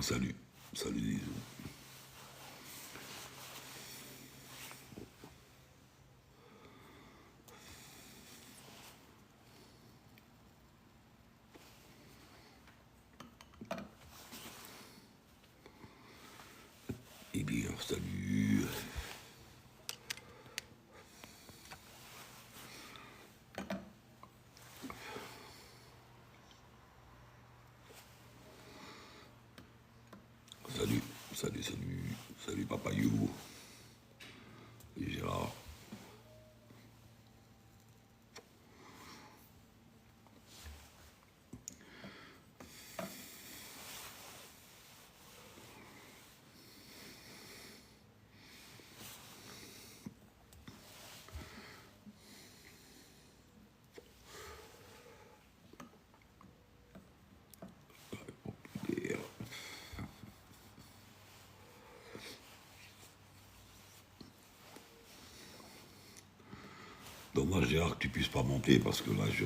Salut. Salut, Zizou. Eh bien, salut. Salut, salut. Salut, Papa You. Salut, Gérard. Et, dommage, Gérard, que tu puisses pas monter parce que là, je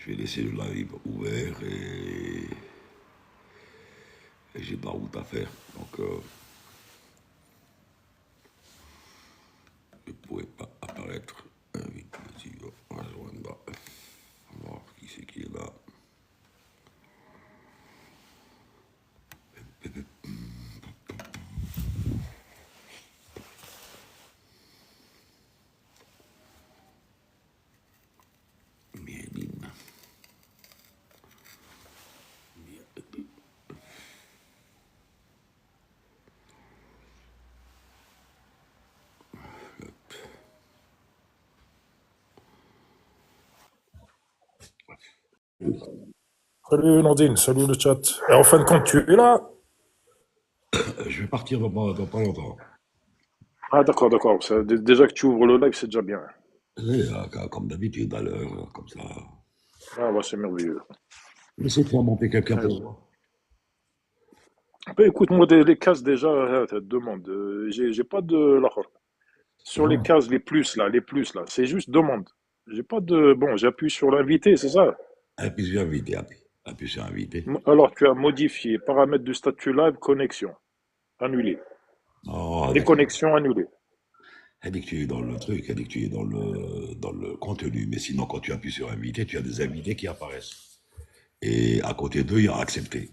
vais laisser le live ouvert et j'ai pas route à faire. Donc, je ne pourrais pas apparaître. Invite, si, rejoindre. On va voir qui c'est qui est là. Mieline. Salut Nordine, salut le chat. Et en fin de compte, tu es là? Je vais partir dans pas longtemps. Ah d'accord, d'accord. Déjà que tu ouvres le live, c'est déjà bien. Oui, comme d'habitude, à l'heure, comme ça. Ah bah c'est merveilleux. Essaie de faire monter quelqu'un Ouais. pour moi. Bah, écoute, moi les cases déjà, demande. J'ai pas de sur les Non, cases les plus là, c'est juste demande. J'ai pas de bon, j'appuie sur l'invité, c'est ça. appuie sur invité, appuie sur invité. Alors tu as modifié paramètres du statut live, connexion, annulé. Oh, d'accord. Déconnexion annulée. Elle dit que tu es dans le truc, elle dit que tu es dans le contenu. Mais sinon, quand tu appuies sur invité, tu as des invités qui apparaissent. Et à côté d'eux, il y a accepté.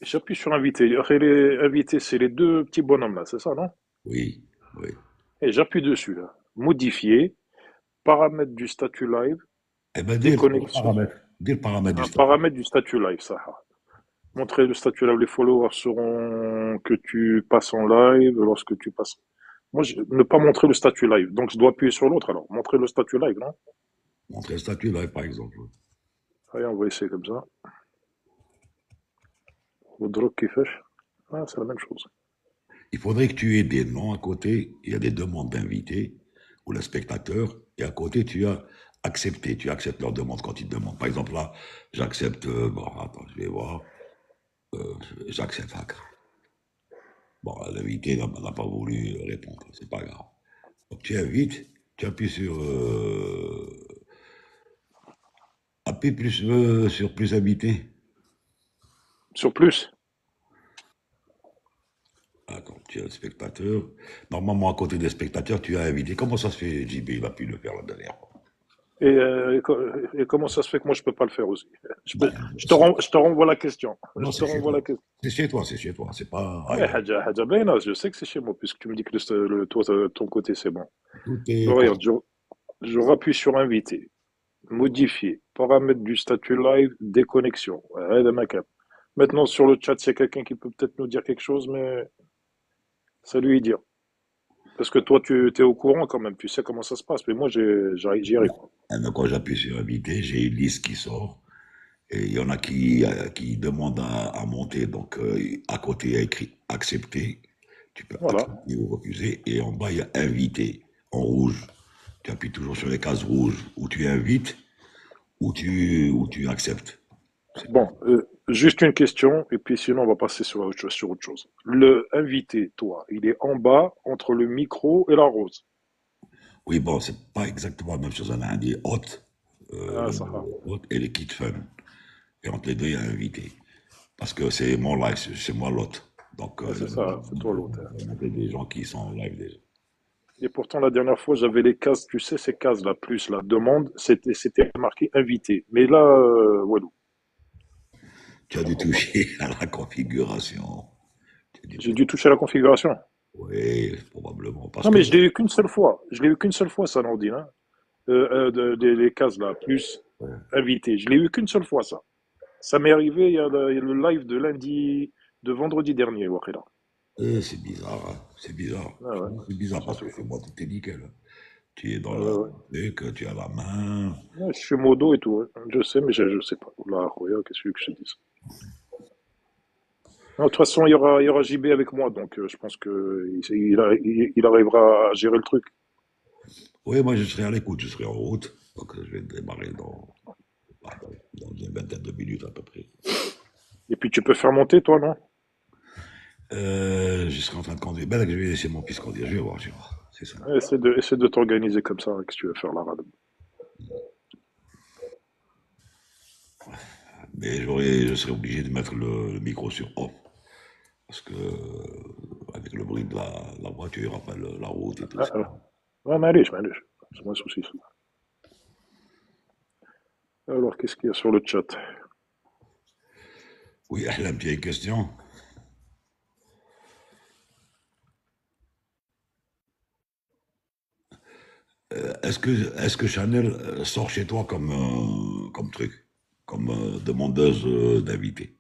J'appuie sur invité. Après les invités, c'est les deux petits bonhommes là, c'est ça, non? Oui, oui. Et j'appuie dessus là. Modifier. Paramètres du statut live, Eh bien, déconnexion. dis le paramètre du Un statut. paramètre du statut live, ça. Montrer le statut live, les followers seront que tu passes en live lorsque tu passes. Moi, ne pas montrer le statut live. Donc, je dois appuyer sur l'autre alors. Montrer le statut live, non? Montrer le statut live, par exemple. Allez, on va essayer comme ça. Le drop qui fait. Ah, c'est la même chose. Il faudrait que tu aies des noms à côté. Il y a des demandes d'invités ou le spectateur. Et à côté, tu as accepté. Tu acceptes leur demande quand ils te demandent. Par exemple, là, j'accepte. Bon, attends, je vais voir. J'accepte Hack. Bon, l'invité n'a pas voulu répondre. C'est pas grave. Donc, tu invites. Tu appuies appuie plus sur plus invités. Sur plus. Attends, tu as le spectateur. Normalement, à côté des spectateurs, tu as invité. Comment ça se fait, JB? Il a pu le faire la dernière fois. Et comment ça se fait que moi, je peux pas le faire aussi? Ben, Je te renvoie la question. non, Je te c'est chez renvoie toi. la question. C'est chez toi, c'est chez toi. C'est pas Ouais, ailleurs. Hadja Baina, je sais que c'est chez moi, puisque tu me dis que toi, ton côté, c'est bon. Tout est Regarde, parti. je rappuie sur inviter, modifier, paramètres du statut live, déconnexion. Ouais, de ma cap. Maintenant, sur le chat, il y a quelqu'un qui peut peut-être nous dire quelque chose, mais ça lui dire. Parce que toi, tu es au courant quand même, tu sais comment ça se passe, mais moi, j'y arrive pas. Et donc, quand j'appuie sur inviter, j'ai une liste qui sort. Et il y en a qui demandent à monter. Donc, à côté, il y a écrit accepter. Tu peux Voilà. accepter ou refuser. Et en bas, il y a inviter en rouge. Tu appuies toujours sur les cases rouges où tu invites ou tu acceptes. C'est bon. Bon, juste une question, et puis sinon, on va passer sur autre chose. Le invité, toi, il est en bas, entre le micro et la rose. Oui, bon, c'est pas exactement la même chose. On a un dit hôte, Ah, ça va. hôte et les kits fun. Et entre les deux, il y a invité. Parce que c'est mon live, c'est moi l'hôte. Donc, Ouais, c'est ça, c'est toi l'autre. je vais mettre des gens qui sont en live déjà. Et pourtant, la dernière fois, j'avais les cases, tu sais, ces cases-là, plus la demande, c'était marqué invité. Mais là, voilà, Tu je as dû comprends pas. toucher à la configuration. Tu as dû J'ai toucher. dû toucher à la configuration. Oui, probablement. Parce Non, que mais je l'ai eu qu'une seule fois. Je l'ai eu qu'une seule fois, ça, Nordine. Hein. Les cases là, plus invité. Je l'ai eu qu'une seule fois, ça. Ça m'est arrivé, il y a le live de lundi, de vendredi dernier, Wakila. c'est bizarre, hein. C'est bizarre. Ah ouais, C'est bizarre c'est parce que tout. chez moi, tout est nickel. Tu es dans Ouais, le ouais. truc, tu as la main. Ouais, je suis modo et tout. Ouais. Je sais, mais je sais pas. Là, Roya, qu'est-ce que je te dis? Non, de toute façon, il y aura JB avec moi, donc je pense qu'il arrivera à gérer le truc. Oui, moi, je serai à l'écoute, je serai en route. Donc, je vais démarrer dans une vingtaine de minutes à peu près. Et puis tu peux faire monter, toi, non? Je serai en train de conduire. Ben, là, je vais laisser mon fils conduire. Je vais voir, je vais voir. C'est ça. Ouais, essaie de t'organiser comme ça, que tu veux faire la rade. Mais je serai obligé de mettre le micro sur off. Parce que, avec le bruit de la voiture, enfin, la route et tout Ah, ça. ah. Ouais, mais allez, c'est moins souci. Ça. Alors, qu'est-ce qu'il y a sur le chat? Oui, elle a une petite question. Est-ce que Chanel sort chez toi comme truc, comme demandeuse d'invité?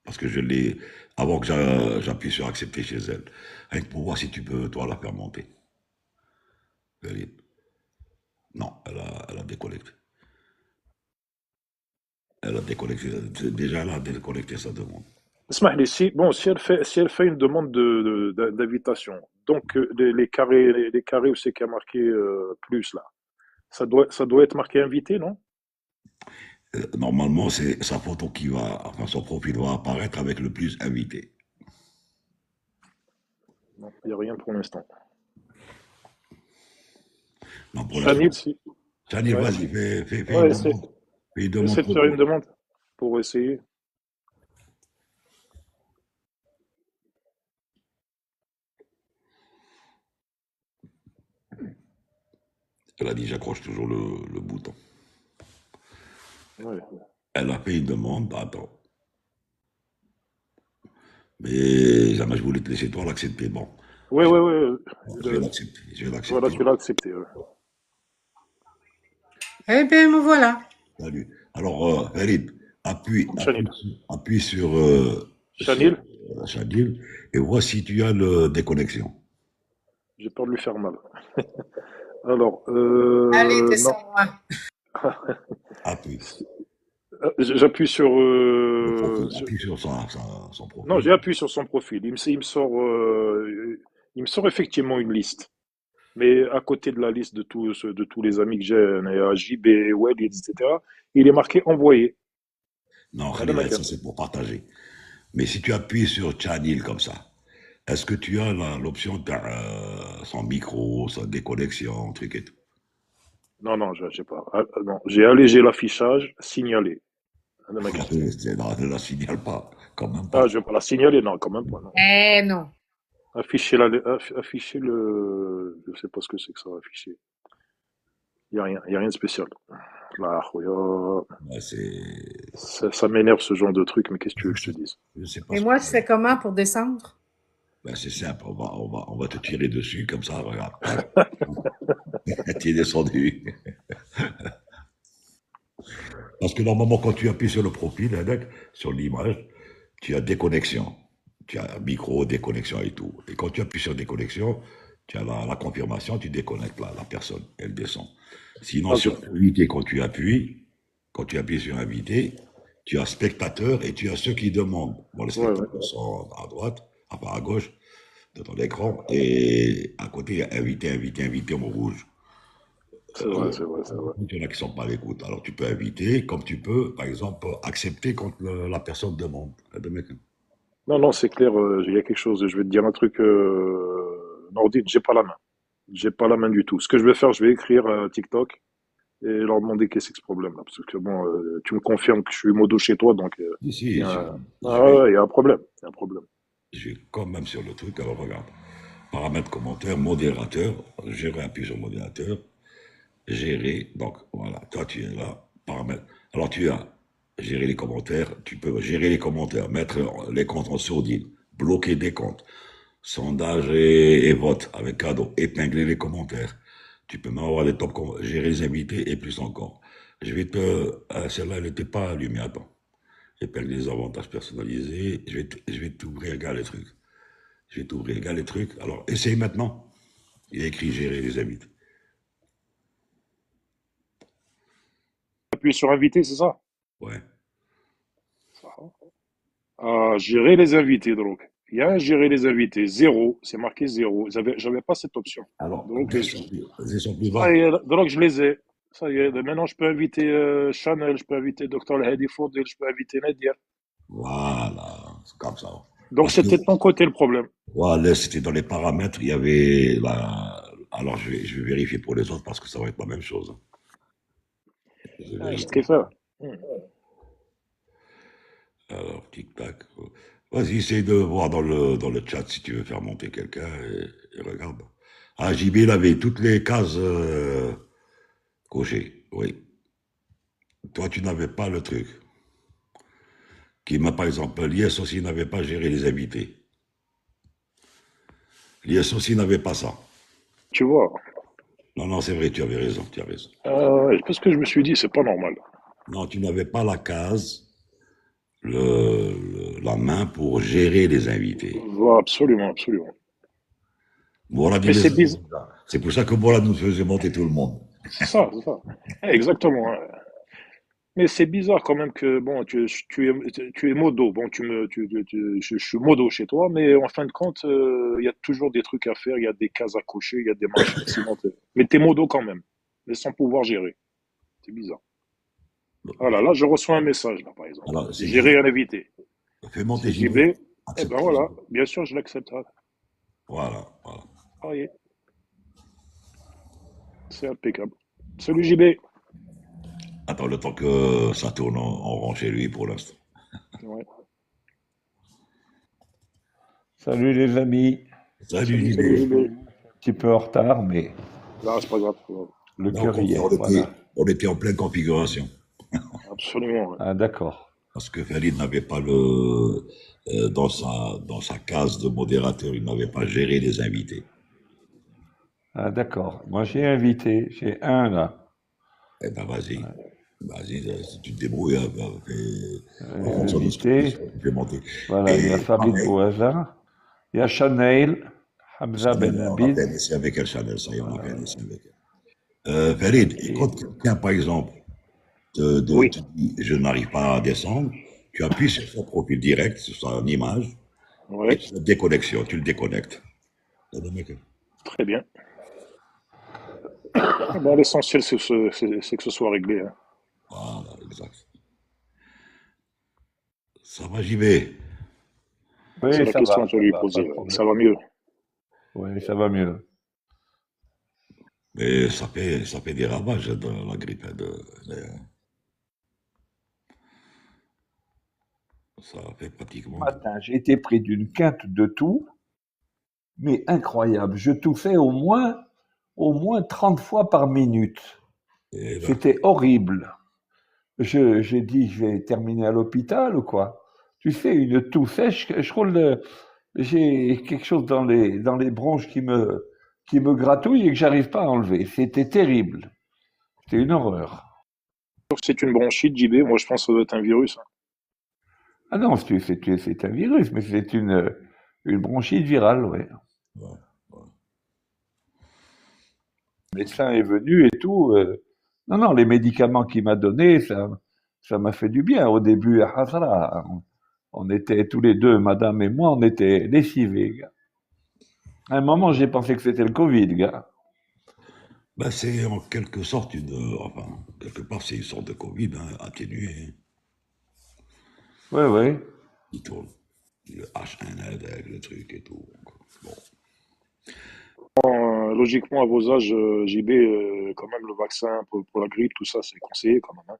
Parce que je l'ai, avant que j'appuie sur accepter chez elle, rien que pour voir si tu peux, toi, la faire monter. Non, elle a déconnecté. Elle a déconnecté. Déjà, elle a déconnecté sa demande. Ismaël, bon, si elle fait une demande d'invitation, donc les carrés, les carrés où c'est qu'il y a marqué plus là, ça doit être marqué invité, non? Normalement, c'est sa photo enfin, son profil va apparaître avec le plus invité. Non, il n'y a rien pour l'instant. Non, pour l'instant. Chanil, si. Chanel, Ouais, vas-y, fais une ouais, essaie, demande. Fais une demande essaie de pour. faire une demande pour essayer. Elle a dit, j'accroche toujours le bouton. Ouais. Elle a fait une demande, bah, attends. Mais jamais je voulais te laisser toi l'accepter. Bon, Ouais, je, ouais, ouais. je vais l'accepter. Je vais Voilà, l'accepter. tu l'as accepté. Ouais. Eh bien, me voilà. Salut. Alors, Farid, appuie, Chanil. appuie, appuie sur Chanil, Shadil et vois si tu as le déconnexion. j'ai peur de lui faire mal. Alors, Allez, non. descends-moi. Appuie. J'appuie sur, Le profil. Appuie sur son non, profil. j'ai appuyé sur son profil. Il me sort effectivement une liste. Mais à côté de la liste de tous les amis que j'ai, il y a JB, Walid, etc., il est marqué envoyé. Non, Madame Khalil, ça Akem. c'est pour partager. Mais si tu appuies sur Channel comme ça, est-ce que tu as l'option de son micro, sa déconnexion, truc et tout? Non, non, je sais pas. Ah, non, j'ai allégé l'affichage, signalé. Madame Akem. Non, ne la signale pas, quand même Ah, pas. je vais pas la signaler, non, quand même pas, non. Eh non. Afficher je sais pas ce que c'est que ça, afficher. Il y a rien de spécial. Là, oh, Ouais, ça m'énerve ce genre de truc, mais qu'est-ce que tu veux que je te dise? je sais pas Et ce moi, que je fais comment pour descendre? ben, c'est simple, on va te tirer dessus, comme ça, regarde. Tu es descendu. Parce que normalement, quand tu appuies sur le profil, hein, sur l'image, tu as déconnexion. Tu as micro, déconnexion et tout. Et quand tu appuies sur déconnexion, tu as la confirmation, tu déconnectes la personne, elle descend. Sinon, Ah, sur invité, quand tu appuies sur invité, tu as spectateur et tu as ceux qui demandent. Bon, les ouais, ouais. spectateurs sont à droite, enfin à gauche de ton écran, et à côté, il y a invité, invité, invité en rouge. C'est vrai, c'est vrai, c'est vrai. Il y en a qui sont pas à l'écoute. Alors tu peux inviter, comme tu peux, par exemple, accepter quand la personne demande. Non, non, c'est clair, il y a quelque chose, je vais te dire un truc, Nordine, j'ai pas la main. J'ai pas la main du tout. Ce que je vais faire, je vais écrire à TikTok et leur demander qu'est-ce que c'est que ce problème-là. Parce que bon, tu me confirmes que je suis modo chez toi, donc Si, il y si, a je vais, il y a un problème. Il y a un problème. je vais quand même sur le truc. Alors regarde, paramètres commentaires, modérateur, gérer appuie sur modérateur, gérer, donc voilà, toi tu es là, paramètres. Alors tu as gérer les commentaires, tu peux gérer les commentaires, mettre les comptes en sourdine, bloquer des comptes, sondage et vote avec cadeau, épingler les commentaires. Tu peux même avoir des gérer les invités et plus encore. Je vais celle-là, elle n'était pas allumée, attends. Épingler les avantages personnalisés, je vais t'ouvrir, regarde les trucs. Je vais t'ouvrir, regarde les trucs. Alors, essaye maintenant. Il y a écrit gérer les invités. Appuyer sur inviter, c'est ça? Ouais. Gérer les invités, donc. Il y a un gérer les invités, zéro, c'est marqué zéro. J'avais pas cette option. Alors, Donc, descends plus ça bas. y est, donc je les ai. Ça y est, maintenant je peux inviter Chanel, je peux inviter Dr. Hadi Fodil, je peux inviter Nadir. Voilà, c'est comme ça. Donc Parce que, c'était de ton côté le problème. voilà, c'était dans les paramètres, il y avait la... Alors, je vais vérifier pour les autres parce que ça va être la même chose. Je vais Ah, je vérifier. sais faire. Hmm. Alors, tic-tac. Vas-y, essaye de voir dans le chat si tu veux faire monter quelqu'un et regarde. Ah, JB, il avait toutes les cases cochées, oui. Toi, tu n'avais pas le truc. Qui m'a, par exemple, l'IS aussi n'avait pas géré les invités. L'IS aussi n'avait pas ça. Tu vois. Non, non, c'est vrai, tu avais raison, tu as raison. Parce que je me suis dit, c'est pas normal. Non, tu n'avais pas la case, la main pour gérer les invités. Voilà, absolument, absolument. Voilà, Mais c'est bizarre. c'est pour ça que voilà nous faisait monter tout le monde. C'est ça, c'est ça. Exactement, hein. Mais c'est bizarre quand même que, bon, tu es modo. Bon, je suis modo chez toi, mais en fin de compte, il y a toujours des trucs à faire, il y a des cases à cocher, il y a des machins. Mais t'es modo quand même, mais sans pouvoir gérer. C'est bizarre. Voilà, là, je reçois un message, là, par exemple. Alors, c'est Gérer un invité. fais monter C'est JB, JB. Eh ben accepte voilà, JB. bien sûr, je l'accepte. Voilà, voilà. Ah, oui, c'est impeccable. Salut JB. Attends le temps que ça tourne en rond chez lui pour l'instant. Ouais. Salut les amis, Salut Salut, salut JB. JB. un petit peu en retard, mais Là, c'est pas grave. le Donc, cœur y est, voilà. on était en pleine configuration. Absolument. Ouais. Ah d'accord, Parce que Khalid n'avait pas dans sa case de modérateur, il n'avait pas géré les invités. ah d'accord. Moi j'ai invité, j'ai un là, Eh ben, vas-y. Vas-y, si tu te débrouilles, en fonction de ce que invité. tu fais monter. Voilà, il y a Et Farid pareil, Bouazza, il y a Chanel, Hamza Ben Chanel, on a Abid, bien essayé avec elle, Chanel, ça y est, on a bien essayé avec elle. Farid, et et quand quelqu'un, par exemple, Oui. te dit je n'arrive pas à descendre, tu appuies sur son profil direct, sur son image, et Ouais. tu le déconnexion, tu le déconnectes. Ça donne que- Très bien. Eh ben, l'essentiel, c'est que ce soit réglé, hein. Voilà, exact. Ça va, j'y vais. C'est oui la question que je vais lui pas poser. de Ouais. problème. Ça va mieux. Oui, ça va mieux. Mais ça fait des ravages dans la grippe. Ça fait Ce pratiquement. matin, j'ai été pris d'une quinte de toux, mais incroyable. Je toussais au moins 30 fois par minute. Et là, C'était horrible. J'ai dit, je vais terminer à l'hôpital ou quoi? Tu sais, une toux sèche, je roule, j'ai quelque chose dans les bronches qui me gratouille et que j'arrive pas à enlever. C'était terrible. C'était une horreur. Sauf que c'est une bronchite, JB. Moi, je pense que ça doit être un virus, hein. Ah non, c'est un virus, mais c'est une bronchite virale, ouais. ouais, ouais. Le médecin est venu et tout. Non, non, les médicaments qu'il m'a donnés, ça m'a fait du bien. Au début, à Hasra, on était tous les deux, madame et moi, on était lessivés, gars. À un moment, j'ai pensé que c'était le Covid, gars. Ben, c'est en quelque sorte enfin, quelque part, c'est une sorte de Covid, hein, atténué, Ouais, ouais. qui tourne. Le H1N avec le truc et tout. Bon. Logiquement, à vos âges, JB, quand même, le vaccin pour la grippe, tout ça, c'est conseillé quand même, hein.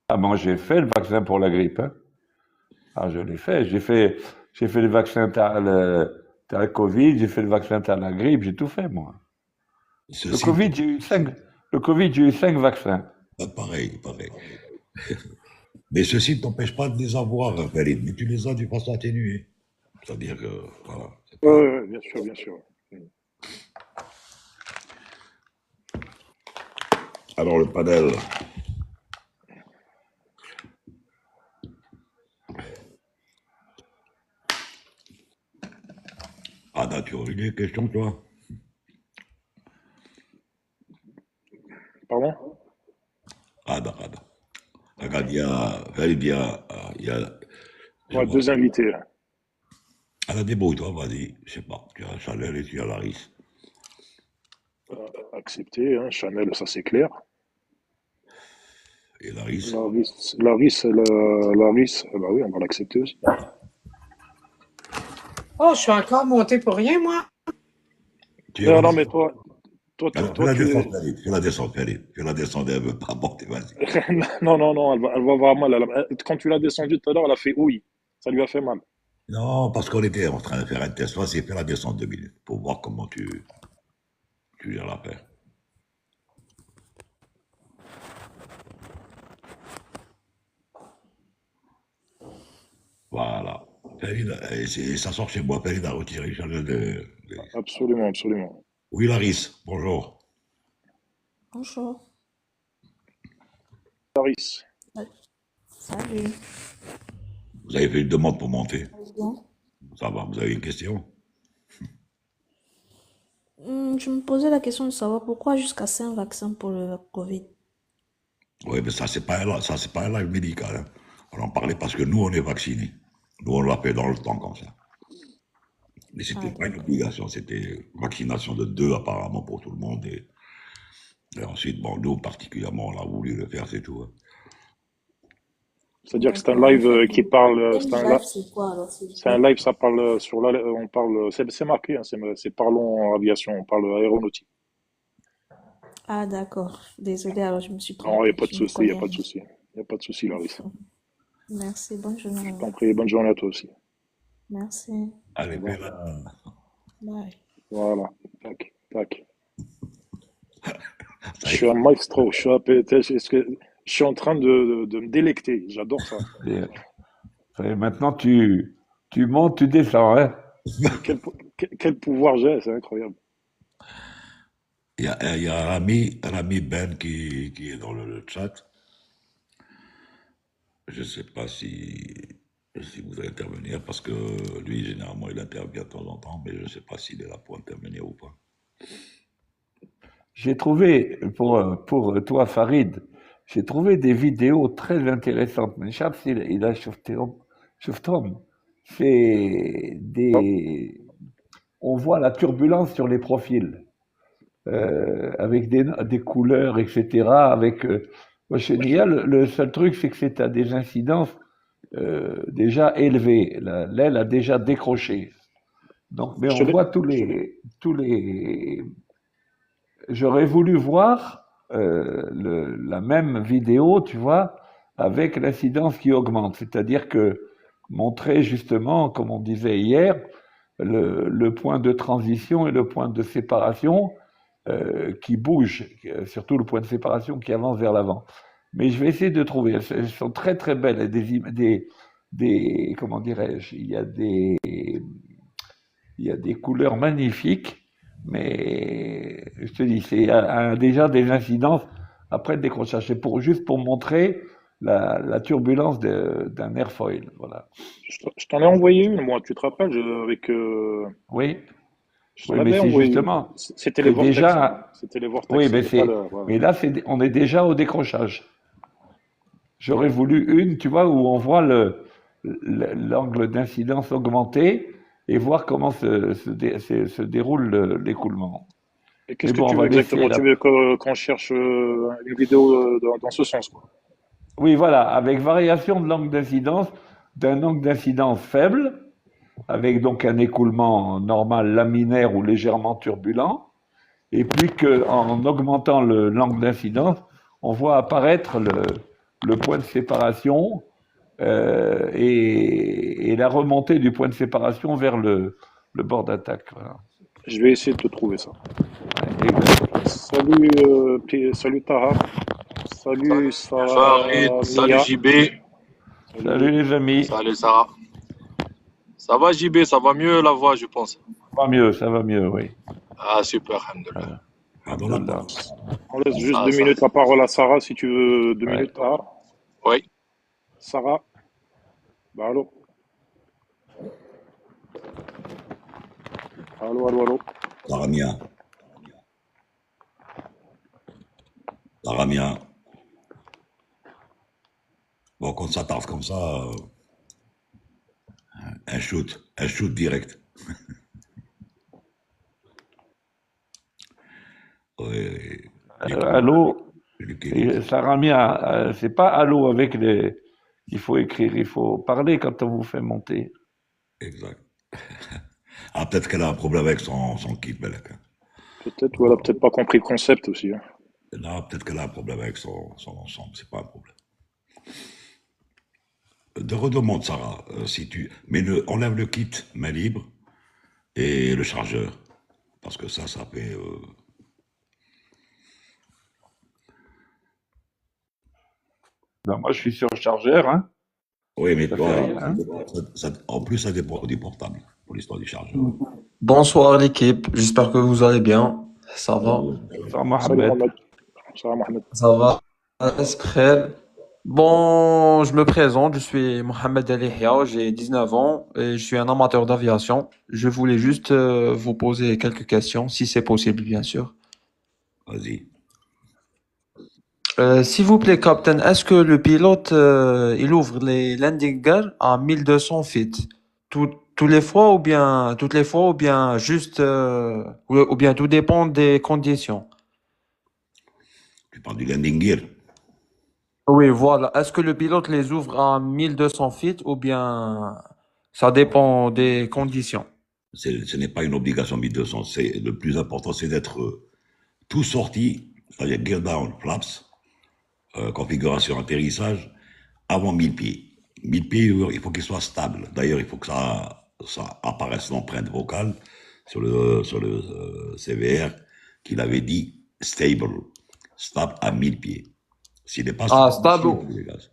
Ah, moi, j'ai fait le vaccin pour la grippe, hein. Ah, je l'ai fait. J'ai fait le vaccin t'as le Covid, j'ai fait le vaccin t'as la grippe, j'ai tout fait, moi. Le Ceci, Covid, j'ai eu le Covid, j'ai eu 5 vaccins. pareil, pareil. Mais ceci ne t'empêche pas de les avoir, Farid, mais tu les as d'une façon atténuée. C'est-à-dire que, voilà, c'est Ouais, pas... ouais, ouais, bien sûr, bien sûr. Alors, le panel, Ada, tu as une question, toi? Pardon? Ada. Regarde, Farid, je Ouais, vois. deux invités, là. Ada, débrouille-toi, vas-y, je sais pas, tu as Chanel et tu as Laris. Accepté, hein. Chanel, ça c'est clair. Et Laris, Laris, bah oui, on va l'accepter aussi. Oh, je suis encore montée pour rien, moi. tu es Non, non, redescendu. mais toi, Alors, fais toi, la tu descente, es. Farid, fais la descente, Farid. Fais la descente, elle veut pas monter, vas-y. Non, non, non, elle va avoir mal. Quand tu l'as descendue tout à l'heure, elle a fait oui. Ça lui a fait mal. Non, parce qu'on était en train de faire un test. Vas-y, fais la descente 2 minutes pour voir comment tu gères l'affaire. Voilà. Farid, ça sort chez moi. Farid a retiré Chanel de... Absolument, absolument. Oui, Laris, bonjour. Bonjour. Laris, Ouais. Salut. Vous avez fait une demande pour monter. Ça va bien? Ça va, vous avez une question? Je me posais la question de savoir pourquoi jusqu'à 5 vaccins pour le Covid. Oui, mais ça, c'est pas un live médical, hein. On en parlait parce que nous, on est vaccinés. Nous, on l'a fait dans le temps comme ça. Mais Ah, c'était pas une d'accord. obligation, c'était vaccination de 2 apparemment pour tout le monde. Et ensuite, bon, nous particulièrement, on a voulu le faire, c'est tout, hein. c'est-à-dire que c'est un D'accord. En live fait, qui parle. thème du live, c'est quoi alors, s'il vous C'est un plaît? live, ça parle sur la. On parle. C'est marqué, hein, c'est parlons aviation, on parle aéronautique. Ah, d'accord. Désolée, alors je me suis Non, il n'y a trompée. pas de Je n'y souci, il n'y a connais pas de rien. souci. Il n'y a pas de souci, Laris. Merci. Bonne journée. Je t'en prie, bonne journée à toi aussi. Merci. Au Allez, revoir. fais-la. Bye. Voilà. Tac, tac. Ça Je y suis est. un maestro. Je suis en train de me délecter. J'adore ça. Et maintenant, tu montes, tu descends, hein. Quel pouvoir j'ai, c'est incroyable. Il y a un ami Ben qui est dans le chat. Je ne sais pas si vous allez intervenir, parce que lui, généralement, il intervient de temps en temps, mais je ne sais pas s'il est là pour intervenir ou pas. J'ai trouvé, pour toi, Farid, j'ai trouvé des vidéos très intéressantes. Mais Chaps, il a Shuftom. C'est Hop. on voit la turbulence sur les profils, avec des couleurs, etc. Moi, chez Nia, le seul truc, c'est que c'est à des incidences déjà élevées. L'aile a déjà décroché. Donc, mais Je te on l'ai. voit tous les. J'aurais voulu voir la même vidéo, tu vois, avec l'incidence qui augmente. C'est-à-dire que montrer justement, comme on disait hier, le point de transition et le point de séparation qui bouge, surtout le point de séparation qui avance vers l'avant. Mais je vais essayer de trouver. Elles sont très très belles. Comment dirais-je, il y a des couleurs magnifiques, mais je te dis, c'est déjà des incidences après le décrochage. C'est juste pour montrer la turbulence d'un airfoil. Voilà. Je t'en ai envoyé une, moi, tu te rappelles, avec. Oui, Je t'en oui, mais avais c'est envoyé une. justement, C'était les c'est vortex, hein. déjà, C'était les oui, vortex, mais c'était pas le. Voilà. mais là, on est déjà au décrochage. J'aurais voulu une, tu vois, où on voit l'angle d'incidence augmenter et voir comment se déroule l'écoulement. Et Mais qu'est-ce que bon, on tu veux va laisser exactement? Tu la. veux qu'on cherche une vidéo dans ce sens, quoi. Oui, voilà, avec variation de l'angle d'incidence, d'un angle d'incidence faible avec donc un écoulement normal laminaire ou légèrement turbulent, et puis qu'en augmentant l'angle d'incidence, on voit apparaître le point de séparation et la remontée du point de séparation vers le bord d'attaque. Voilà. Je vais essayer de te trouver ça. Ouais, exact. Salut, salut Taha. Salut Farid, salut Samia. JB, Salut les amis, salut Sarah. Ça va JB, ça va mieux la voix, je pense. ça va mieux, oui. Ah super, alhamdoulilah. Pardon la Alhamdulillah. parole. On laisse juste Ah, 2 minutes la parole à Sarah si tu veux 2 Ouais. minutes, Taha. Oui, Sarah, bah allô. Allô, allô, allô. Taramia, Taramia. Bon, quand ça tarde comme ça, un shoot direct. Ouais, Allô, Luc, Sarah Mia, c'est pas allô avec les. Il faut écrire, il faut parler quand on vous fait monter. exact. Ah, peut-être qu'elle a un problème avec son kit, Belek. Peut-être, ou elle a peut-être pas compris le concept aussi. Hein. Non, peut-être qu'elle a un problème avec son ensemble, c'est pas un problème. De redemande, Sarah, si tu. Mais enlève le kit, main libre, et le chargeur. Parce que ça fait. Ben, moi, je suis sur chargeur, hein. Oui, mais Ça toi, fait rien, hein. en plus, ça dépend du portable, pour l'histoire du chargeur. Bonsoir l'équipe, j'espère que vous allez bien. Ça va? Sans Salut Mohamed. Mohamed. Salut Mohamed. Ça va? Khayr. Bon, je me présente, je suis Mohamed Ali Hia, j'ai 19 ans et je suis un amateur d'aviation. Je voulais juste vous poser quelques questions, si c'est possible, bien sûr. Vas-y. S'il vous plaît, Captain, est-ce que le pilote il ouvre les landing gears à 1200 feet tous les fois ou bien toutes les fois ou bien juste ou bien tout dépend des conditions? Tu parles du landing gear. Oui, voilà. Est-ce que le pilote les ouvre à 1200 feet ou bien ça dépend des conditions? Ce n'est pas une obligation 1200. Le plus important, c'est d'être tout sorti, c'est-à-dire gear down, flaps, configuration atterrissage, avant 1000 pieds. 1000 pieds, il faut qu'il soit stable. D'ailleurs, il faut que ça apparaisse l'empreinte vocale sur le CVR qu'il avait dit stable à 1000 pieds. S'il n'est pas Ah, stable, stable. les gaz.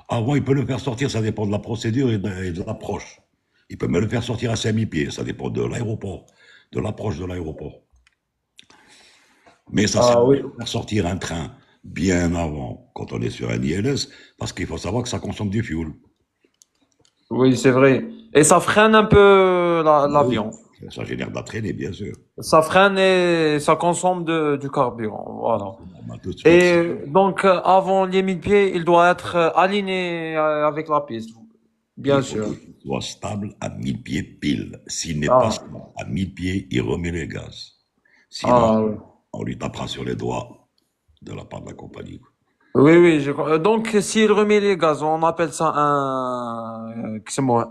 Avant, il peut le faire sortir, ça dépend de la procédure et de l'approche. Il peut même le faire sortir à 5000 pieds, ça dépend de l'aéroport, de l'approche de l'aéroport. Mais ça sert Ah à oui. rien de faire sortir un train bien avant, quand on est sur un ILS, parce qu'il faut savoir que ça consomme du fuel. Oui, c'est vrai. Et ça freine un peu l'avion. Oui, ça génère de la traînée, bien sûr. Ça freine et ça consomme du carburant. Voilà. On a tout de suite- Et donc, avant les 1000 pieds, il doit être aligné avec la piste. Bien il faut sûr. qu'il soit stable à 1000 pieds pile. S'il n'est Ah. pas stable à 1000 pieds, il remet les gaz. Sinon, Ah, oui. on lui tapera sur les doigts de la part de la compagnie. Oui, oui, donc s'il remet les gaz, on appelle ça c'est moi,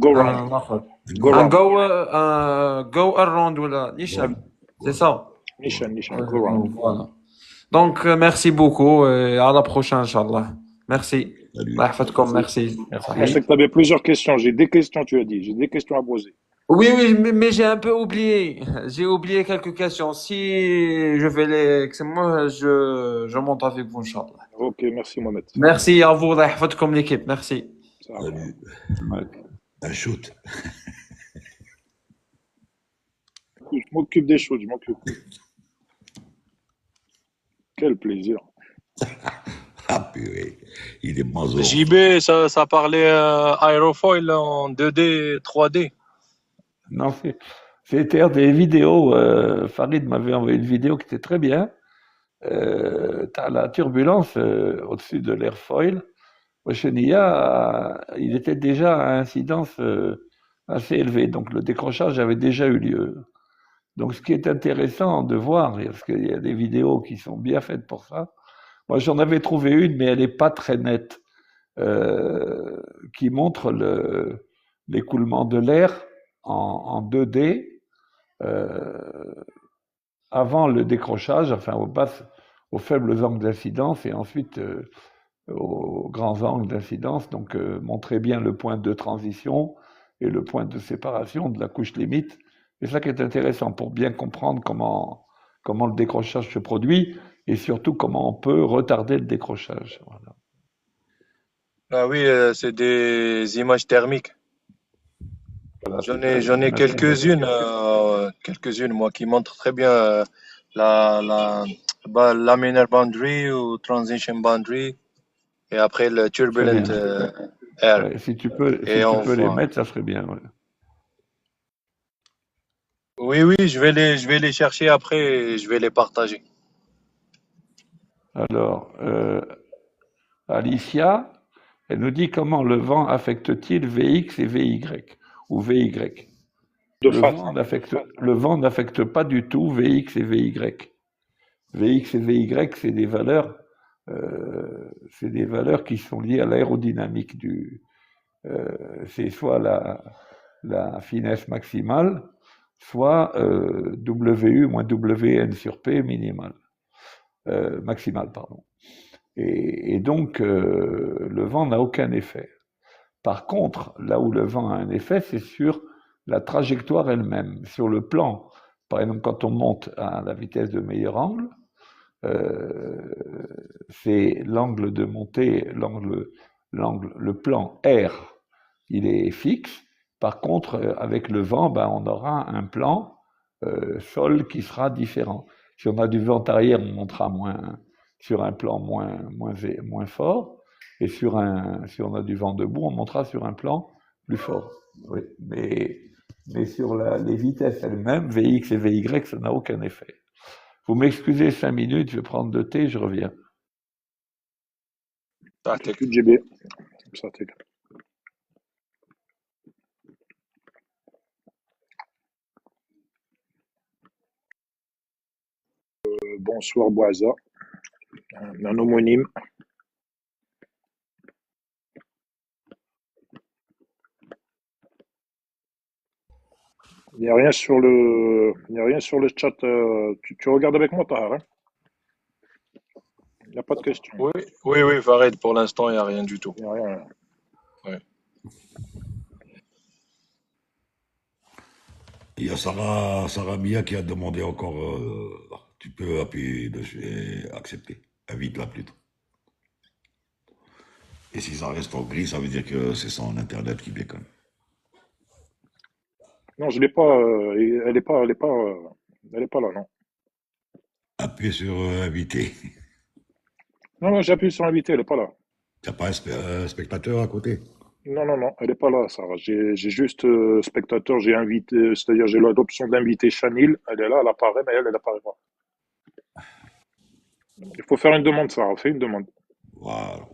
Go round. Go un round. go around ولا نيشان. C'est ça. Nishan, go round. Voilà. Donc, merci beaucoup et à la prochaine, Inch'Allah. Merci. Salut. Allah yahfadkoum, merci. Je sais que tu avais plusieurs questions. J'ai des questions, tu as dit. J'ai des questions à poser. Oui, oui, mais j'ai un peu oublié. J'ai oublié quelques questions. Si je vais c'est moi, je monte avec vous, Inch'Allah. Ok, merci Mohamed. Merci à vous, Allah yahfadkoum l'équipe. Merci. Ça va. Salut. Ouais. Un shoot. Je m'occupe des choses, je m'occupe. Quel plaisir. Ah purée, il est mazo. JB, ça parlait aérofoil en 2D, 3D. Non, c'était des vidéos. Farid m'avait envoyé une vidéo qui était très bien. T'as la turbulence au-dessus de l'airfoil. Oceania, il était déjà à incidence assez élevée, donc le décrochage avait déjà eu lieu. Donc ce qui est intéressant de voir, parce qu'il y a des vidéos qui sont bien faites pour ça. Moi j'en avais trouvé une, mais elle n'est pas très nette, qui montre l'écoulement de l'air en 2D avant le décrochage, enfin aux faibles angles d'incidence et ensuite aux grands angles d'incidence. Donc montrer bien le point de transition et le point de séparation de la couche limite. C'est ça qui est intéressant pour bien comprendre comment le décrochage se produit et surtout comment on peut retarder le décrochage. Voilà. Ah oui, c'est des images thermiques. Voilà, J'en c'est ça, ai, les j'en ai images thermiques. quelques-unes, moi, qui montrent très bien la laminar boundary ou transition boundary et après le Très turbulent bien. air. Ouais, si tu Et on peux les voit. mettre, ça serait bien. Ouais. Oui, oui, je vais les chercher après et je vais les partager. Alors, Alicia, elle nous dit comment le vent affecte-t-il Vx et Vy ou Vy. De face. Le vent n'affecte pas du tout Vx et Vy. Vx et Vy, c'est des valeurs qui sont liées à l'aérodynamique c'est soit la finesse maximale, soit WU moins WN sur P maximale, pardon. Et donc, le vent n'a aucun effet. Par contre, là où le vent a un effet, c'est sur la trajectoire elle-même, sur le plan. Par exemple, quand on monte à la vitesse de meilleur angle, c'est l'angle de montée, le plan R, il est fixe. Par contre, avec le vent, ben, on aura un plan sol qui sera différent. Si on a du vent arrière, on montera sur un plan moins fort. Et si on a du vent debout, on montera sur un plan plus fort. Oui. Mais sur les vitesses elles-mêmes, Vx et Vy, ça n'a aucun effet. Vous m'excusez 5 minutes, je vais prendre de thé, je reviens. تعطيك. Plus de GB. Ça, t'es- Bonsoir Boisa, un homonyme. Il n'y a rien sur le chat. Tu regardes avec moi, Tahar, hein? Il n'y a pas de question. Oui, oui, oui, Farid, pour l'instant, il n'y a rien du tout. Il n'y a rien. Ouais. Il y a Sarah Mia qui a demandé encore. Tu peux appuyer dessus et accepter. Invite-la plutôt. Et si ça reste en gris, ça veut dire que c'est son internet qui déconne. Non, je l'ai pas. Elle est pas là, non. Appuie sur inviter. Non, j'appuie sur invité, elle est pas là. Tu n'as pas un spectateur à côté? Non, elle est pas là, Sarah. J'ai juste spectateur, j'ai invité, c'est-à-dire j'ai l'option d'inviter Chanil. Elle est là, elle apparaît, mais elle apparaît pas. Il faut faire une demande, Sarah. Fais une demande. Voilà.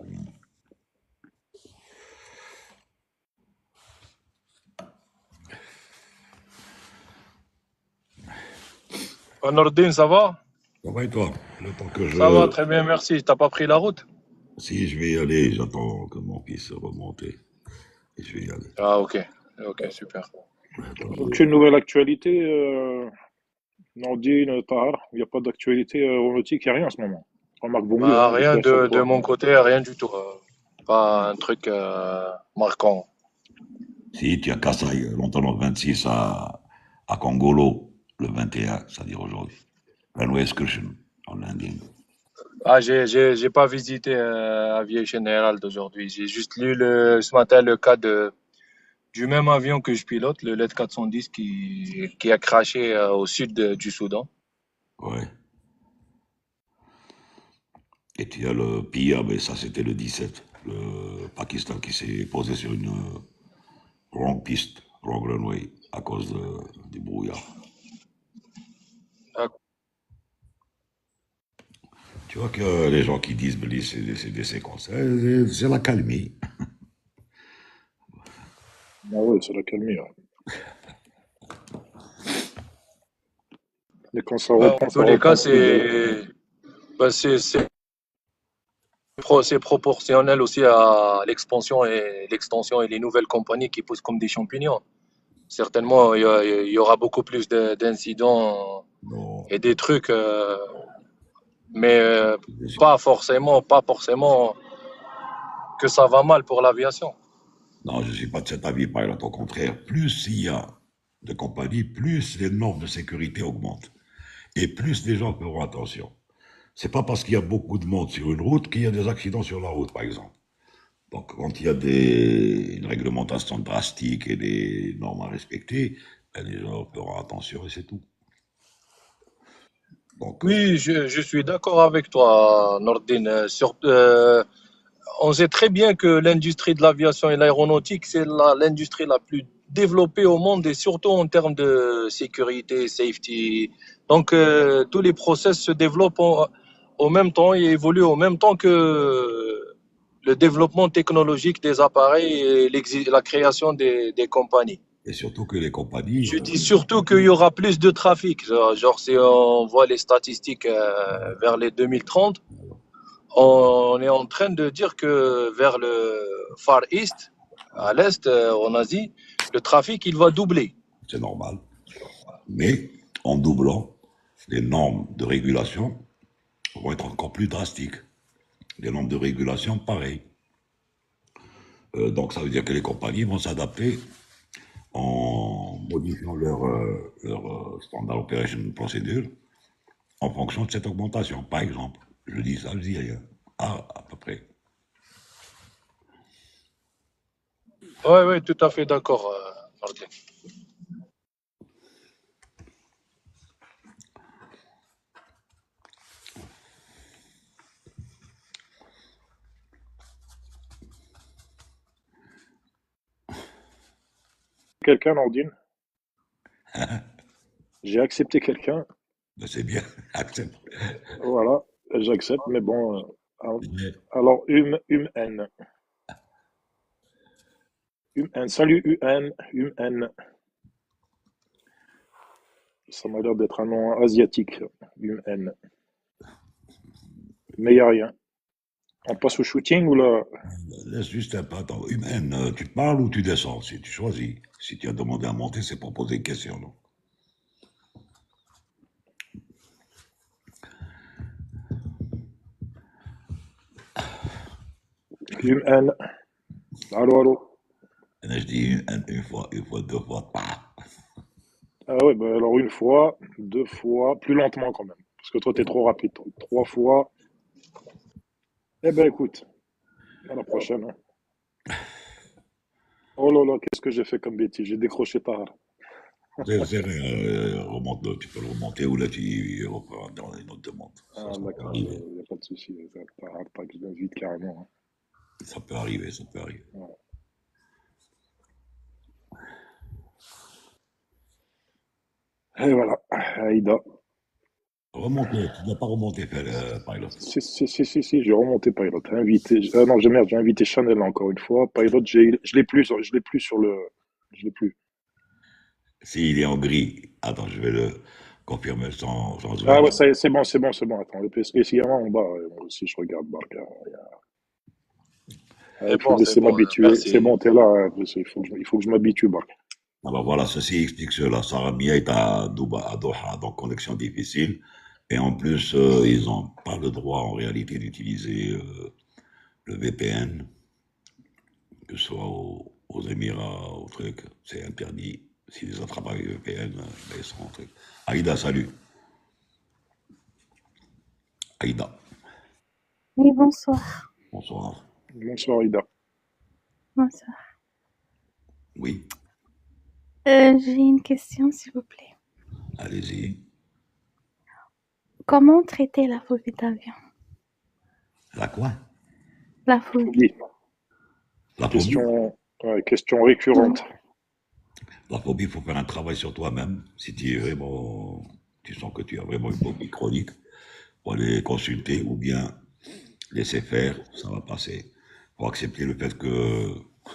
Nordine, ça va? Ça va et toi? Le temps que Ça va, très bien, merci. T'as pas pris la route? Si, je vais y aller, j'attends que mon fils remonte et je vais y aller. Ah, ok. Ok, super. Aucune nouvelle actualité, Nordine, Tahar. Il n'y a pas d'actualité aéronautique, il n'y a rien en ce moment. Remarque, vaut mieux, Bah, hein, rien rester sur de toi. mon côté, rien du tout. Pas un truc marquant. Si, tu as Kassai, longtemps le 26 à Congolo, le 21, c'est-à-dire aujourd'hui. Runway Excursion, en Indien. Ah, j'ai pas visité Aviation Herald aujourd'hui. J'ai juste lu ce matin le cas du même avion que je pilote, le LED 410 qui a craché au sud du Soudan. Ouais. Et tu as le pire, mais ça c'était le 17, le Pakistan qui s'est posé sur une wrong piste, wrong runway, à cause du brouillard. Ah, Tu vois que les gens qui disent, Billy, c'est des séquences, c'est la calmie. Ah ouais, c'est la calmie. Ouais. Et quand ça bah, reprend, en ça tous les cas, reprend plus belle. c'est C'est proportionnel aussi à l'extension et les nouvelles compagnies qui poussent comme des champignons. Certainement, il y aura beaucoup plus d'incidents Non, et des trucs, mais c'est- pas forcément que ça va mal pour l'aviation. non, je ne suis pas de cet avis, par exemple. Au contraire, plus il y a de compagnies, plus les normes de sécurité augmentent. Et plus les gens feront attention. C'est pas parce qu'il y a beaucoup de monde sur une route qu'il y a des accidents sur la route, par exemple. Donc, quand il y a une réglementation drastique et des normes à respecter, ben, les gens feront attention et c'est tout. Donc, Oui, je suis d'accord avec toi, Nordine. On sait très bien que l'industrie de l'aviation et l'aéronautique, c'est l'industrie la plus développée au monde et surtout en termes de sécurité, safety. Donc, tous les process se développent au même temps et évoluent au même temps que le développement technologique des appareils et la création des compagnies. et surtout que les compagnies, Je dis surtout qu'il y aura plus de trafic. Genre, si on voit les statistiques vers les 2030, on est en train de dire que vers le Far East, à l'Est, en Asie, le trafic, il va doubler. c'est normal. Mais en doublant, les normes de régulation vont être encore plus drastiques. Les normes de régulation, pareil. Donc ça veut dire que les compagnies vont s'adapter en modifiant leur standard operation procedure en fonction de cette augmentation. Par exemple, je dis ça, je dis rien. Ah, à peu près. Oui, oui, tout à fait d'accord, Martin. Quelqu'un, Nordine? J'ai accepté quelqu'un. Ben, c'est bien, accepte. Voilà, j'accepte, mais bon. Mais Alors, N. N. Salut, UN. UN. Ça m'a l'air d'être un nom asiatique. UN. Mais il n'y a rien. On passe au shooting ou là? laisse juste un peu. Attends, humaine, tu te parles ou tu descends? Si tu choisis. Si tu as demandé à monter, c'est pour poser une question, non? UN. Allô, allô. Et là, je dis une fois, deux fois, pas. Ah ouais, bah alors une fois, deux fois, plus lentement quand même. Parce que toi, t'es trop rapide. Toi. Trois fois. Eh ben écoute, à la prochaine. Hein. Oh là là, qu'est-ce que j'ai fait comme bêtise? J'ai décroché tard. C'est rien, remonte, tu peux le remonter ou là tu reprends dans une autre demande. Ah Ça peut d'accord, arriver. il n'y a pas de souci. Pas que je viens vite carrément. Ça peut arriver, ça peut arriver. Hein. Ouais. Et voilà, Aïda. Remonter, tu ne dois pas remonter, Pilot. Si, j'ai remonté Pilot. Invité. Non, j'ai invité Chanel encore une fois. Pilot, je l'ai plus, je l'ai plus sur le. Je l'ai plus. S'il est en gris, attends, je vais le confirmer sans Ah ouais, switch. c'est bon. Attends, parce que s'il y a un en bas, moi aussi je regarde Barca. C'est Il faut bon, me c'est laisser bon. m'habituer. C'est Merci. bon, t'es là. Hein. Il faut que je m'habitue, Barca. Ah ben voilà, ceci explique cela. Sarah Mia est à Doha, donc connexion difficile. Et en plus, ils n'ont pas le droit en réalité d'utiliser le VPN, que ce soit aux Émirats, au truc. C'est interdit. S'ils les attrapent avec VPN, ben, ils sont en truc. Aïda, salut. Aïda, Oui, bonsoir. bonsoir. Bonsoir, Aïda. Bonsoir. Oui, J'ai une question, s'il vous plaît. allez-y. Comment traiter la phobie d'avion? La quoi? La phobie. Phobie. La phobie. Question récurrente. La phobie, il faut faire un travail sur toi-même. Si tu es vraiment, tu sens que tu as vraiment une phobie chronique, pour aller consulter ou bien laisser faire, ça va passer. Il faut accepter le fait que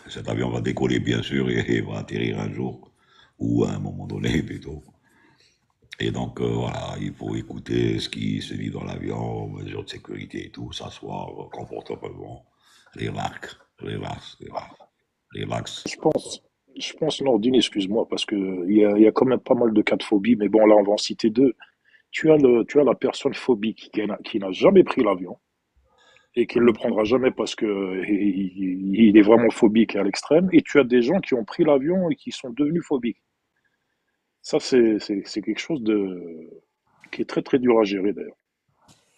cet avion va décoller, bien sûr, et va atterrir un jour, ou à un moment donné, plutôt. Et donc, voilà, il faut écouter ce qui se dit dans l'avion, mesures de sécurité et tout, s'asseoir confortablement, relax, relax, relax, relax. Je pense, Nordine, excuse-moi, parce que il y a quand même pas mal de cas de phobie, mais bon, là, on va en citer deux. Tu as la personne phobique qui n'a jamais pris l'avion et qui ne le prendra jamais parce que il est vraiment phobique à l'extrême. Et tu as des gens qui ont pris l'avion et qui sont devenus phobiques. Ça, c'est quelque chose qui est très très dur à gérer d'ailleurs.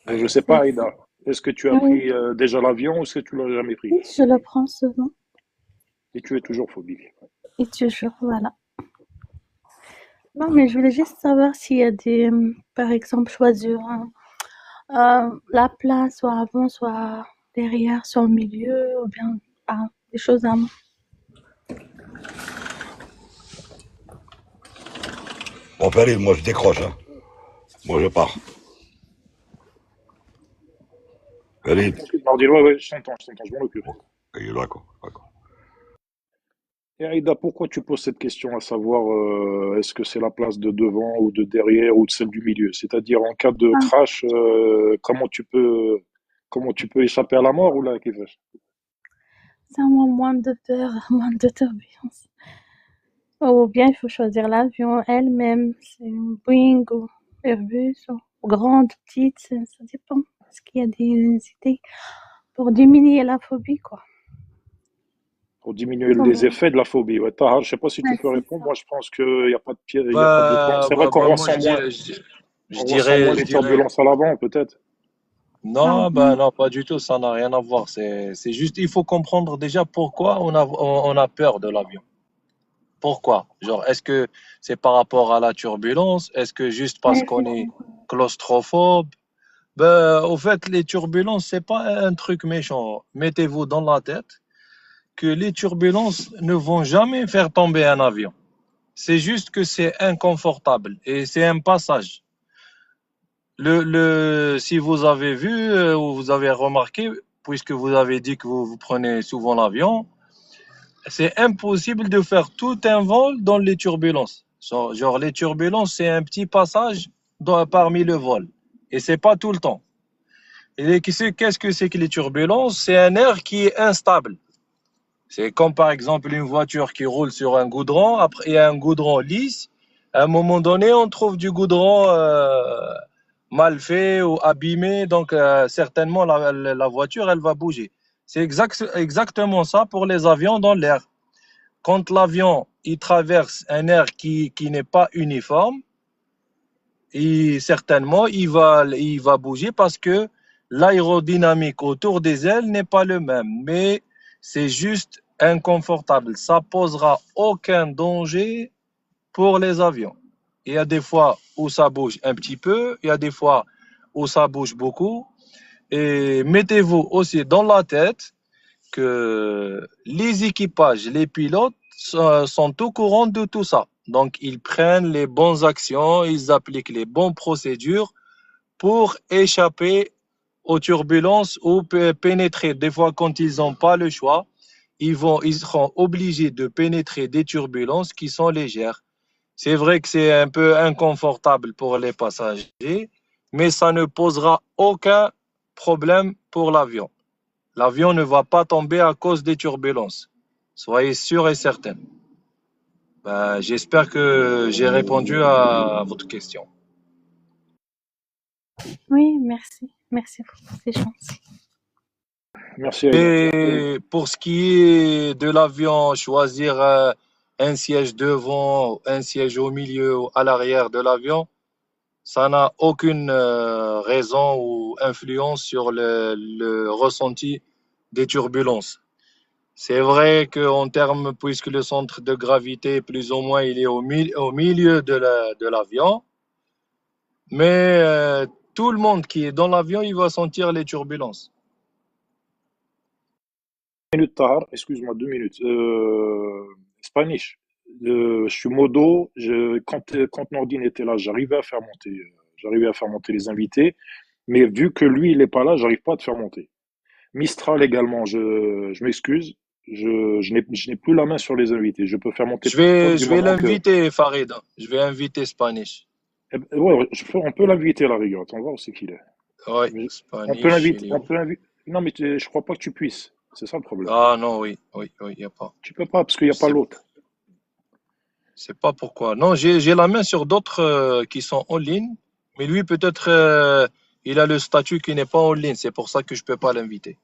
Donc, je sais pas, Aïda, est-ce que tu as Oui, pris déjà l'avion ou est-ce que tu l'as jamais pris? oui, je le prends souvent. Et tu es toujours phobique. Et toujours, voilà. Non, mais je voulais juste savoir s'il y a par exemple, choisir la place, soit avant, soit derrière, soit au milieu, ou bien des choses à moi. Bon, Péril, moi je décroche, hein. Moi je pars. Péril, Tranquille, Nordine, ouais, ouais, je t'entends, je m'en occupe. d'accord, d'accord. Et Aïda, pourquoi tu poses cette question à savoir est-ce que c'est la place de devant ou de derrière ou de celle du milieu? C'est-à-dire en cas de Ah, crash, comment tu peux échapper à la mort ou là, Kifesh? c'est un moins de peur, moins de turbulence. Ou bien il faut choisir l'avion elle-même, c'est une Boeing ou Airbus, ou grande, petite, ça dépend. Parce qu'il y a des idées pour diminuer la phobie, quoi. Pour diminuer les Comme, effets de la phobie. Ouais, Tahar, je sais pas si tu ouais, peux c'est répondre. ça. Moi, je pense qu'il n'y a pas de pied, il y a pas de temps. C'est vrai qu'on Moi, ressent moins, je on ressent moins je les dirais, turbulences à l'avant, peut-être. Ah, non, ben non, pas du tout, ça n'a rien à voir. C'est juste, il faut comprendre déjà pourquoi on a peur de l'avion. Pourquoi? Genre, est-ce que c'est par rapport à la turbulence? Est-ce que juste parce ouais, qu'on c'est est ça. claustrophobe? Ben, au fait, les turbulences, c'est pas un truc méchant. Mettez-vous dans la tête que les turbulences ne vont jamais faire tomber un avion. C'est juste que c'est inconfortable et c'est un passage. Si vous avez vu ou vous avez remarqué, puisque vous avez dit que vous prenez souvent l'avion, c'est impossible de faire tout un vol dans les turbulences. Genre, les turbulences, c'est un petit passage parmi le vol. Et c'est pas tout le temps. Et qu'est-ce que c'est que les turbulences? C'est un air qui est instable. C'est comme par exemple une voiture qui roule sur un goudron, après il y a un goudron lisse. À un moment donné, on trouve du goudron mal fait ou abîmé, donc certainement la voiture, elle va bouger. C'est exactement ça pour les avions dans l'air. Quand l'avion il traverse un air qui n'est pas uniforme, et certainement il va bouger parce que l'aérodynamique autour des ailes n'est pas le même. Mais c'est juste inconfortable. Ça posera aucun danger pour les avions. Il y a des fois où ça bouge un petit peu, il y a des fois où ça bouge beaucoup. Et mettez-vous aussi dans la tête que les équipages, les pilotes sont au courant de tout ça. Donc, ils prennent les bonnes actions, ils appliquent les bonnes procédures pour échapper aux turbulences ou pénétrer. Des fois, quand ils n'ont pas le choix, ils seront obligés de pénétrer des turbulences qui sont légères. C'est vrai que c'est un peu inconfortable pour les passagers, mais ça ne posera aucun problème pour l'avion. L'avion ne va pas tomber à cause des turbulences. Soyez sûr et certain. Ben, j'espère que j'ai répondu à votre question. Oui, merci. Merci beaucoup, c'est gentil. Merci, Aïda. Et pour ce qui est de l'avion, choisir un siège devant, un siège au milieu ou à l'arrière de l'avion, ça n'a aucune raison ou influence sur le ressenti des turbulences. C'est vrai qu'en termes, puisque le centre de gravité, plus ou moins, il est au milieu de l'avion, mais tout le monde qui est dans l'avion, il va sentir les turbulences. Minute, Tahar, excuse-moi, 2 minutes. Spanish. Je suis modo. Quand Nordine était là, j'arrivais à faire monter les invités. Mais vu que lui, il n'est pas là, j'arrive pas à te faire monter. Mistral également, je m'excuse. Je n'ai plus la main sur les invités. Je peux faire monter personne du Je vais moment que. l'inviter, Farid. Je vais inviter Spanish. Ouais, on peut l'inviter à la rigueur. Attends, on va voir où c'est qu'il est. Ouais, Mais on peut Spanish, il l'inviter. est On où? peut l'inviter. Non, mais je crois pas que tu puisses. C'est ça le problème. Ah non, oui, oui, oui, il n'y a pas. Tu peux pas parce qu'il n'y Je a pas sais, l'autre. sais pas pourquoi. Non, j'ai la main sur d'autres qui sont en ligne, mais lui, peut-être, il a le statut qui n'est pas en ligne. C'est pour ça que je peux pas l'inviter.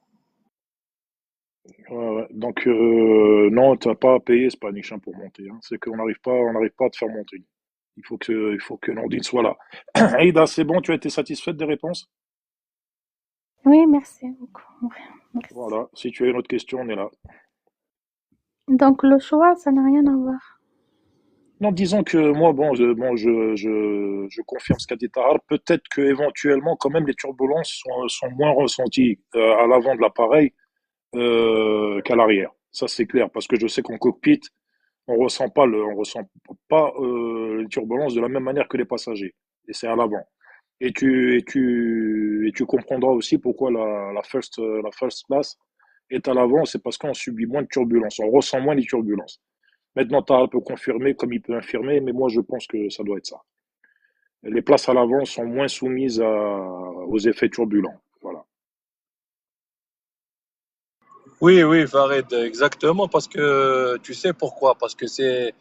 Ouais, ouais. Donc, non, tu n'as pas à payer Spanish hein, pour monter. Hein. C'est qu'on n'arrive pas à te faire monter. Il faut que Nordine soit là. Aïda, c'est bon, tu as été satisfaite des réponses? Oui, merci beaucoup. Ouais, merci. Voilà. Si tu as une autre question, on est là. Donc, le choix, ça n'a rien à voir. Non, disons que moi, je confirme ce qu'a dit Tahar. Peut-être que éventuellement, quand même, les turbulences sont moins ressenties à l'avant de l'appareil qu'à l'arrière. Ça, c'est clair, parce que je sais qu'en cockpit, on ressent pas les turbulences de la même manière que les passagers. Et c'est à l'avant. Et tu comprendras aussi pourquoi la first class est à l'avant, c'est parce qu'on subit moins de turbulences, on ressent moins les turbulences. Maintenant, Tara peut confirmer comme il peut infirmer, mais moi je pense que ça doit être ça. Les places à l'avant sont moins soumises aux effets turbulents. Voilà. Oui, oui, Farid, exactement, parce que tu sais pourquoi? Parce que c'est